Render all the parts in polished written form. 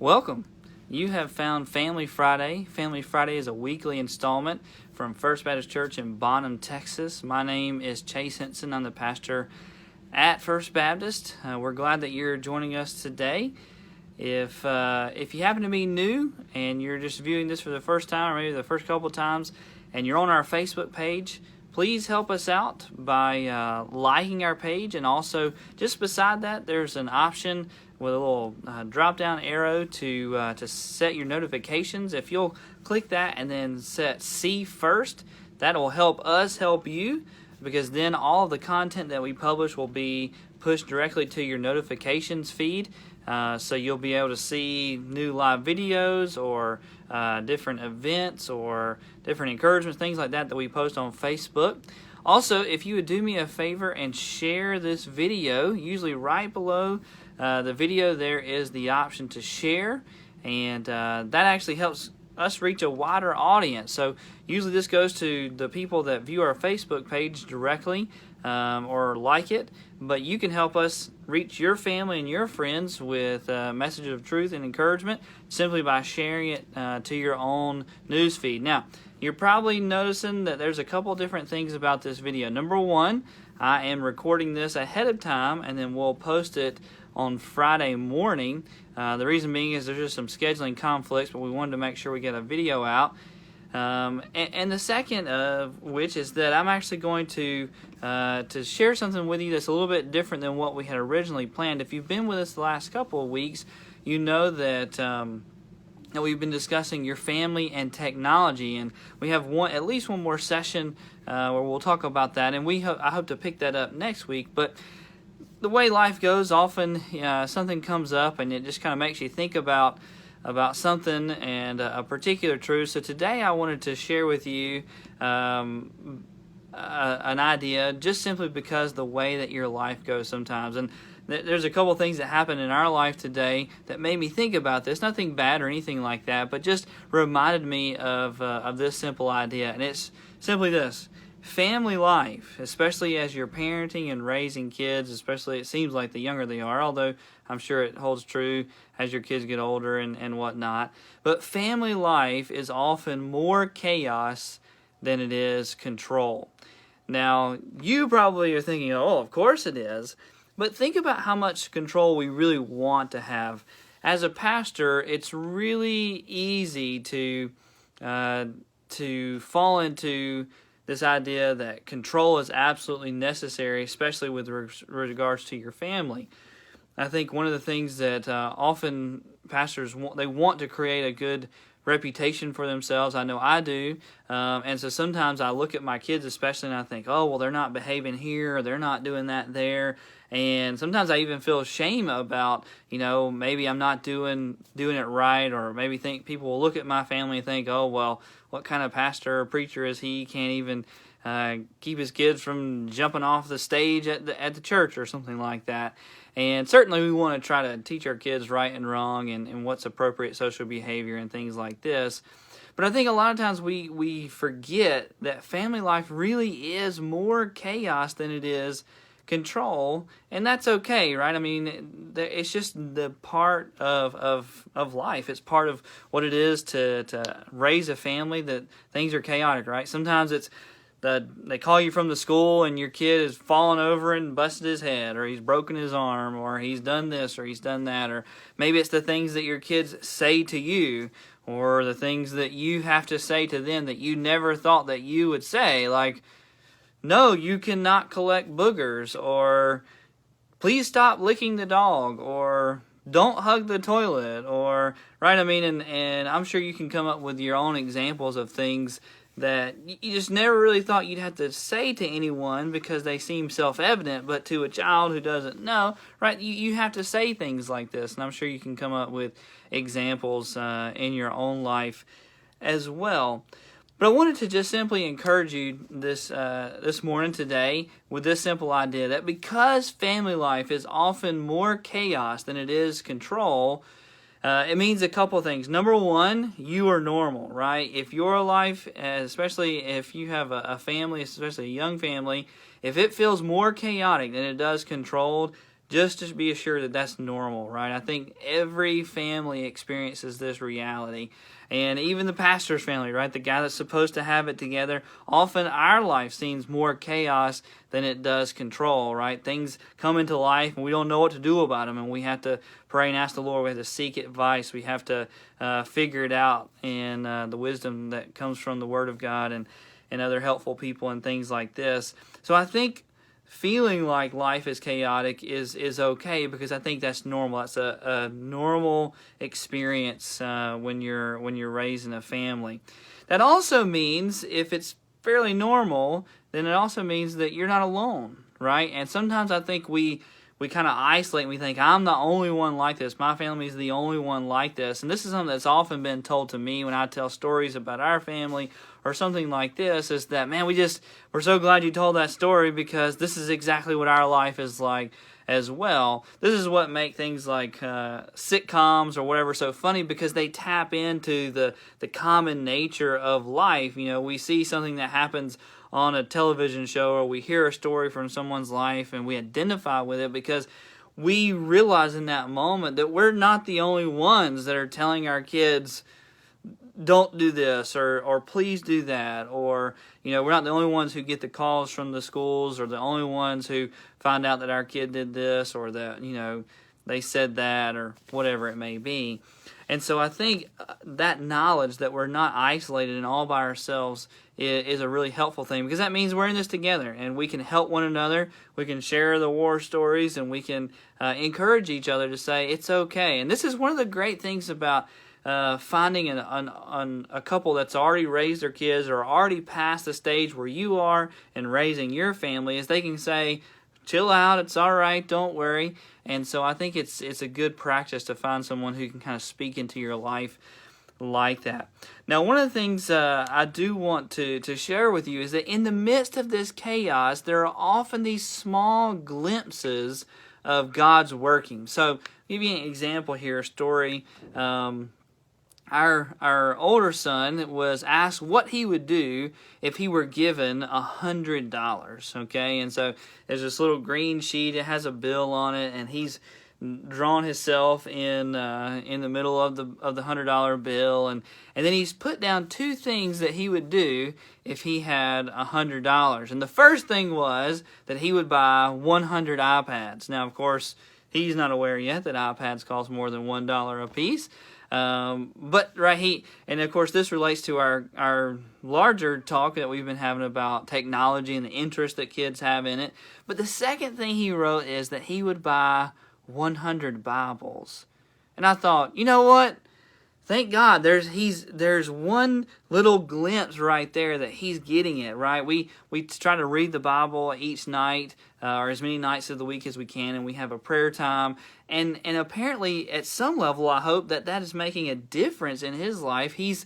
Welcome. You have found Family Friday. Family Friday is a weekly installment from First Baptist Church in Bonham, Texas. My name is Chase Henson. I'm the pastor at First Baptist. We're glad that you're joining us today. If you happen to be new and you're just viewing this for the first time or maybe the first couple times and you're on our Facebook page, please help us out by liking our page, and also just beside that there's an option with a little drop-down arrow to set your notifications. If you'll click that and then set See First, that will help us help you, because then all of the content that we publish will be pushed directly to your notifications feed. So you'll be able to see new live videos or different events or different encouragements, things like that we post on Facebook. Also, if you would do me a favor and share this video, usually right below the video there is the option to share, and that actually helps us reach a wider audience. So usually this goes to the people that view our Facebook page directly or like it, but you can help us reach your family and your friends with a message of truth and encouragement simply by sharing it to your own news feed. Now, you're probably noticing that there's a couple different things about this video. Number one, I am recording this ahead of time, and then we'll post it on Friday morning. The reason being is there's just some scheduling conflicts, but we wanted to make sure we get a video out. And the second of which is that I'm actually going to share something with you that's a little bit different than what we had originally planned. If you've been with us the last couple of weeks, you know that we've been discussing your family and technology, and we have at least one more session where we'll talk about that, and I hope to pick that up next week. But the way life goes, often something comes up and it just kind of makes you think about something and a particular truth. So today I wanted to share with you an idea, just simply because the way that your life goes sometimes. And there's a couple things that happened in our life today that made me think about this. Nothing bad or anything like that, but just reminded me of this simple idea. And it's simply this: family life, especially as you're parenting and raising kids, especially it seems like the younger they are, although I'm sure it holds true as your kids get older and whatnot. But family life is often more chaos than it is control. Now, you probably are thinking, oh, of course it is. But think about how much control we really want to have. As a pastor, it's really easy to fall into this idea that control is absolutely necessary, especially with regards to your family. I think one of the things that often pastors want to create a good reputation for themselves. I know I do. And so sometimes I look at my kids especially and I think, oh, well, they're not behaving here, or they're not doing that there. And sometimes I even feel shame about, maybe I'm not doing it right, or maybe think people will look at my family and think, oh, well, what kind of pastor or preacher is he? He can't even keep his kids from jumping off the stage at the church or something like that. And certainly we want to try to teach our kids right and wrong and what's appropriate social behavior and things like this. But I think a lot of times we forget that family life really is more chaos than it is control, and that's okay, right? I mean, it's just the part of life. It's part of what it is to raise a family, that things are chaotic, right? Sometimes it's they call you from the school and your kid has fallen over and busted his head, or he's broken his arm, or he's done this or he's done that, or maybe it's the things that your kids say to you, or the things that you have to say to them that you never thought that you would say, like, no, you cannot collect boogers, or please stop licking the dog, or don't hug the toilet, or, right? I mean, and I'm sure you can come up with your own examples of things that you just never really thought you'd have to say to anyone because they seem self-evident, but to a child who doesn't know, right, you have to say things like this, and I'm sure you can come up with examples in your own life as well. But I wanted to just simply encourage you this morning, today, with this simple idea that because family life is often more chaos than it is control, it means a couple of things. Number one, you are normal, right? If your life, especially if you have a family, especially a young family, if it feels more chaotic than it does controlled, just to be assured that that's normal, right? I think every family experiences this reality. And even the pastor's family, right? The guy that's supposed to have it together. Often our life seems more chaos than it does control, right? Things come into life and we don't know what to do about them. And we have to pray and ask the Lord. We have to seek advice. We have to figure it out in the wisdom that comes from the Word of God and other helpful people and things like this. So I think feeling like life is chaotic is okay, because I think that's normal. That's a normal experience when you're raising a family. That also means, if it's fairly normal, then it also means that you're not alone, right? And sometimes I think we kind of isolate and we think, I'm the only one like this. My family is the only one like this. And this is something that's often been told to me when I tell stories about our family or something like this, is that, man, we're so glad you told that story, because this is exactly what our life is like as well. This is what makes things like sitcoms or whatever so funny, because they tap into the common nature of life. You know, we see something that happens on a television show, or we hear a story from someone's life and we identify with it, because we realize in that moment that we're not the only ones that are telling our kids, don't do this, or please do that, or, you know, we're not the only ones who get the calls from the schools, or the only ones who find out that our kid did this, or that, you know, they said that, or whatever it may be. And so I think that knowledge that we're not isolated and all by ourselves is a really helpful thing, because that means we're in this together and we can help one another. We can share the war stories, and we can encourage each other to say it's okay. And this is one of the great things about finding a couple that's already raised their kids, or already past the stage where you are in raising your family, is they can say, chill out, it's all right, don't worry. And so I think it's a good practice to find someone who can kind of speak into your life like that. Now, one of the things I do want to share with you is that in the midst of this chaos, there are often these small glimpses of God's working. So, I'll give you an example here, a story. Our older son was asked what he would do if he were given $100. Okay, and so there's this little green sheet. It has a bill on it, and he's drawn himself in the middle of the $100 bill, and then he's put down two things that he would do if he had $100. And the first thing was that he would buy 100 iPads. Now, of course, he's not aware yet that iPads cost more than $1 a piece. But right, and of course this relates to our larger talk that we've been having about technology and the interest that kids have in it. But the second thing he wrote is that he would buy 100 Bibles. And I thought, you know what? Thank God there's one little glimpse right there that he's getting it, right? We try to read the Bible each night, or as many nights of the week as we can, and we have a prayer time. And apparently at some level, I hope that is making a difference in his life. He's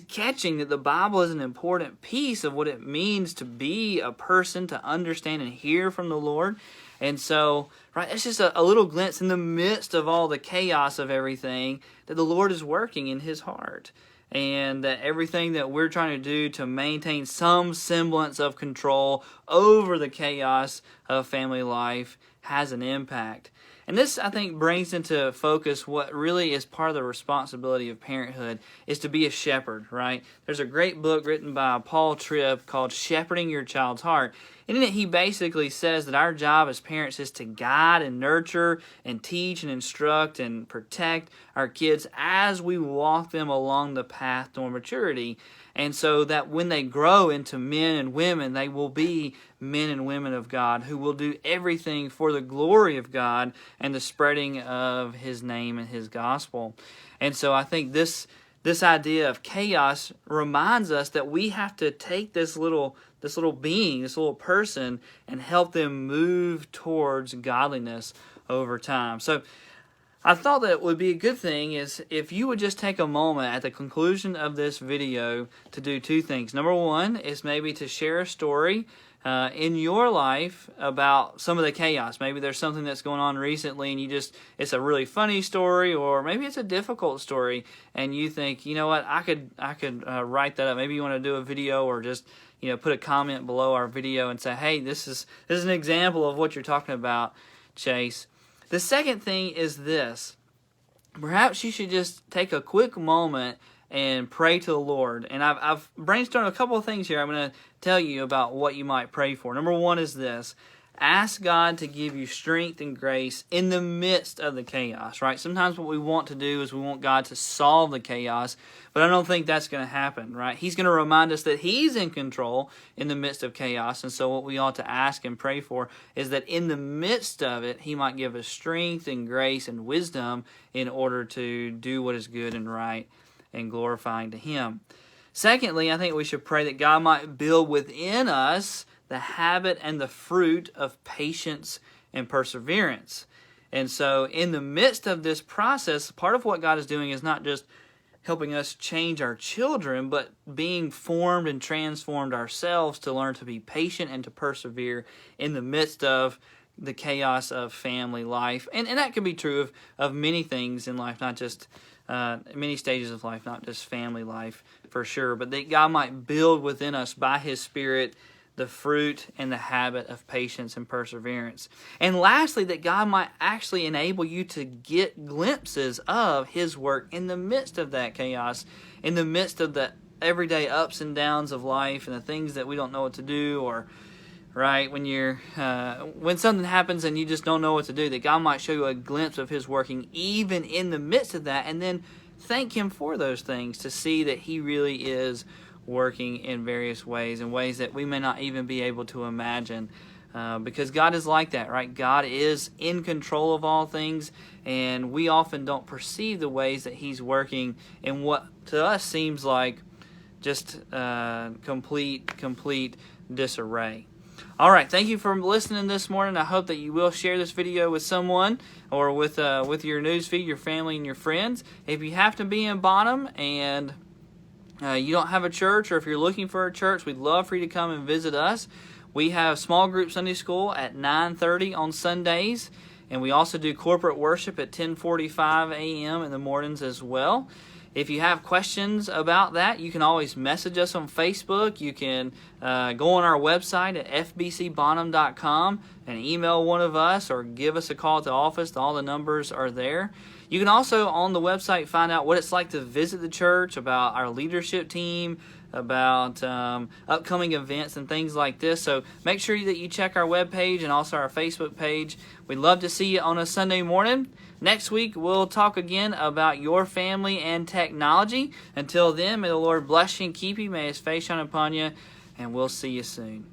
catching that the Bible is an important piece of what it means to be a person, to understand and hear from the Lord. And so, right, it's just a little glimpse in the midst of all the chaos of everything, that the Lord is working in his heart. And that everything that we're trying to do to maintain some semblance of control over the chaos of family life has an impact. And this, I think, brings into focus what really is part of the responsibility of parenthood, is to be a shepherd, right? There's a great book written by Paul Tripp called Shepherding Your Child's Heart. And in it, he basically says that our job as parents is to guide and nurture and teach and instruct and protect our kids as we walk them along the path toward maturity. And so that when they grow into men and women, they will be men and women of God who will do everything for the glory of God and the spreading of his name and his gospel. And so I think this idea of chaos reminds us that we have to take this little being, this little person, and help them move towards godliness over time. So I thought that it would be a good thing is if you would just take a moment at the conclusion of this video to do two things. Number one is maybe to share a story in your life about some of the chaos. Maybe there's something that's going on recently and it's a really funny story, or maybe it's a difficult story and you think, you know what, I could write that up. Maybe you want to do a video, or just, you know, put a comment below our video and say, hey, this is an example of what you're talking about, Chase. The second thing is this. Perhaps you should just take a quick moment and pray to the Lord. And I've brainstormed a couple of things here I'm going to tell you about what you might pray for. Number one is this. Ask God to give you strength and grace in the midst of the chaos, right? Sometimes what we want to do is we want God to solve the chaos, but I don't think that's going to happen, right? He's going to remind us that He's in control in the midst of chaos, and so what we ought to ask and pray for is that in the midst of it, He might give us strength and grace and wisdom in order to do what is good and right and glorifying to Him. Secondly, I think we should pray that God might build within us the habit and the fruit of patience and perseverance. And so in the midst of this process, part of what God is doing is not just helping us change our children, but being formed and transformed ourselves to learn to be patient and to persevere in the midst of the chaos of family life. And that can be true of many things in life, not just many stages of life, not just family life for sure, but that God might build within us by His Spirit the fruit and the habit of patience and perseverance. And lastly, that God might actually enable you to get glimpses of His work in the midst of that chaos, in the midst of the everyday ups and downs of life and the things that we don't know what to do, or right when something happens and you just don't know what to do, that God might show you a glimpse of His working even in the midst of that, and then thank Him for those things to see that He really is working in various ways, in ways that we may not even be able to imagine, because God is like that, right? God is in control of all things, and we often don't perceive the ways that He's working in what to us seems like just complete disarray. All right, thank you for listening this morning. I hope that you will share this video with someone or with your newsfeed, your family, and your friends. If you happen to be in Bonham and you don't have a church, or if you're looking for a church, we'd love for you to come and visit us. We have small group Sunday school at 9:30 on Sundays, and we also do corporate worship at 10:45 a.m. in the mornings as well. If you have questions about that, you can always message us on Facebook. You can go on our website at fbcbonham.com and email one of us, or give us a call at the office. All the numbers are there. You can also on the website find out what it's like to visit the church, about our leadership team, about upcoming events and things like this. So make sure that you check our webpage and also our Facebook page. We'd love to see you on a Sunday morning. Next week, we'll talk again about your family and technology. Until then, may the Lord bless you and keep you. May His face shine upon you, and we'll see you soon.